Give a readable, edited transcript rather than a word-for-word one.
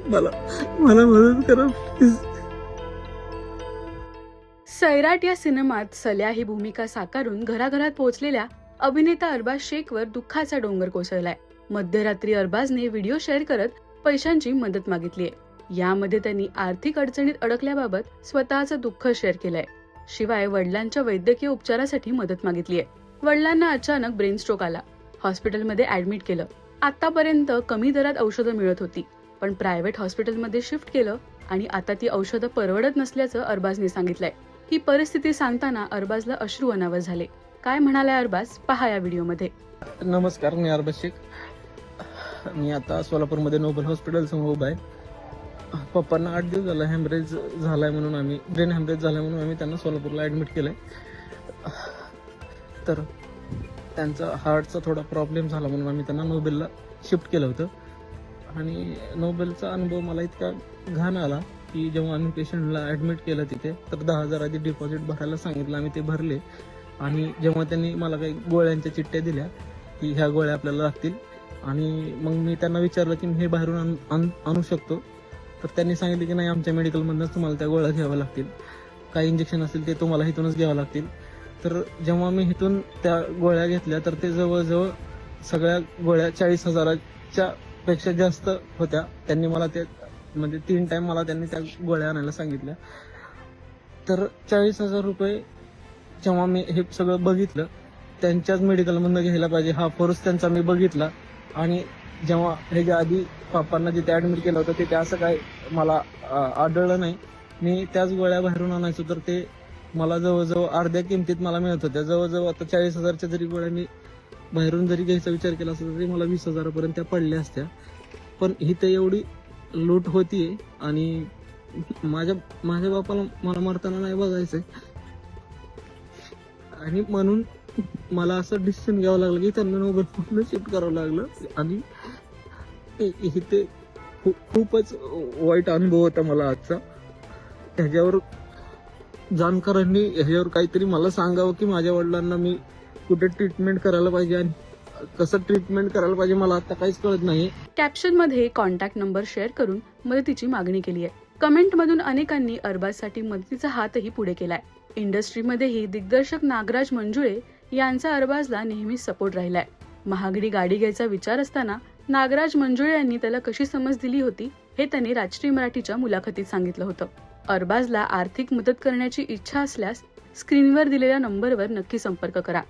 मला मला मदत करा प्लीज. सैराट या सिनेमात सल्या ही भूमिका साकारून घराघरात पोहोचलेल्या अभिनेता अरबाज शेखवर दुःखाचा डोंगर कोसळलाय. मध्यरात्री अरबाजने व्हिडिओ शेअर करत पैशांची मदत मागितलीय. यामध्ये त्यांनी आर्थिक अडचणीत अडकल्याबाबत स्वतःचं दुःख शेअर केलंय. शिवाय वडिलांच्या वैद्यकीय उपचारासाठी मदत मागितलीय. वडिलांना अचानक ब्रेन स्ट्रोक आला. हॉस्पिटलमध्ये ऍडमिट केलं. आतापर्यंत कमी दरात औषधं मिळत होती, पण प्रायव्हेट हॉस्पिटलमध्ये शिफ्ट केलं आणि आता ती औषधं परवडत नसल्याचं अरबाजने सांगितलंय. ही परिस्थिती सांगताना अरबाजला अश्रू अनावर झाले. काय म्हणालाय अरबाज, पहा या व्हिडिओमध्ये. नमस्कार, मी अरबाज शेख. मी आता सोलापूरमध्ये नोबल हॉस्पिटल समोर उभा आहे. पप्पांना 8 दिवस झाला हॅमरेज झालाय म्हणून ब्रेन हॅमरेज झालाय म्हणून आम्ही त्यांना सोलापूरला ऍडमिट केलंय. तर त्यांचा हार्टचा थोडा प्रॉब्लेम झाला म्हणून आम्ही त्यांना नोबेलला शिफ्ट केलं होतं. आणि नोबेलचा अनुभव मला इतका घाण आला की जेव्हा आम्ही पेशंटला ऍडमिट केलं तिथे, तर 10,000 आधी डिपॉझिट भरायला सांगितलं. आम्ही ते भरले. आणि जेव्हा त्यांनी मला काही गोळ्यांच्या चिठ्ठ्या दिल्या की ह्या गोळ्या आपल्याला लागतील, आणि मग मी त्यांना विचारलं की मी हे बाहेरून आणू शकतो, तर त्यांनी सांगितलं की नाही, आमच्या मेडिकलमधूनच तुम्हाला त्या गोळ्या घ्याव्या लागतील. काही इंजेक्शन असतील ते तुम्हाला इथूनच घ्यावं लागतील. तर जेव्हा मी इथून त्या गोळ्या घेतल्या तर ते जवळजवळ सगळ्या गोळ्या 40,000च्या पेक्षा जास्त होत्या. त्यांनी मला ते म्हणजे 3 टाइम मला त्यांनी त्या गोळ्या आणायला सांगितल्या. तर 40,000 रुपये जेव्हा मी हे सगळं बघितलं, त्यांच्याच मेडिकलमधून घ्यायला पाहिजे हा फोर्स त्यांचा मी बघितला. आणि जेव्हा ह्याच्या आधी पापांना जिथे ऍडमिट केलं होतं तिथे असं काय मला आढळलं नाही. मी त्याच गोळ्या बाहेरून आणायचो तर ते मला जवळजवळ अर्ध्या किमतीत मला मिळत होत्या. जवळजवळ आता 40,000च्या जरी गोळ्या मी बाहेरून जरी घ्यायचा विचार केला असता तरी मला 20,000पर्यंत त्या पडल्या असत्या. पण इथे एवढी लूट होतीये आणि माझ्या बापाला मला मरताना नाही बघायचंय. आणि म्हणून मला असं डिसिजन घ्यावं लागलं की त्यांना नोबेल शिफ्ट करावं लागलं. आणि इथे खूपच वाईट अनुभव होता मला आजचा. ह्याच्यावर जाणकारांनी ह्याच्यावर काहीतरी मला सांगावं की माझ्या वडिलांना मी कुठे ट्रीटमेंट करायला पाहिजे आणि कसं ट्रीटमेंट करायला पाहिजे, मला आता काहीच कळत नाही. कॅप्शन मध्ये कॉन्टॅक्ट नंबर शेअर करून मदतीची मागणी केली आहे. कमेंट मधून अनेकांनी अरबाजसाठी मदतीचा हातही पुढे केलाय. इंडस्ट्रीमध्येही दिग्दर्शक नागराज मंजुळे यांचा अरबाजला नेहमी सपोर्ट राहिलाय. महागडी गाडी घ्यायचा विचार असताना नागराज मंजुळे यांनी त्याला कशी समज दिली होती हे त्यांनी राष्ट्रीय मराठीच्या मुलाखतीत सांगितलं होतं. अरबाजला आर्थिक मदत करण्याची इच्छा असल्यास स्क्रीनवर दिलेल्या नंबरवर नक्की संपर्क करा.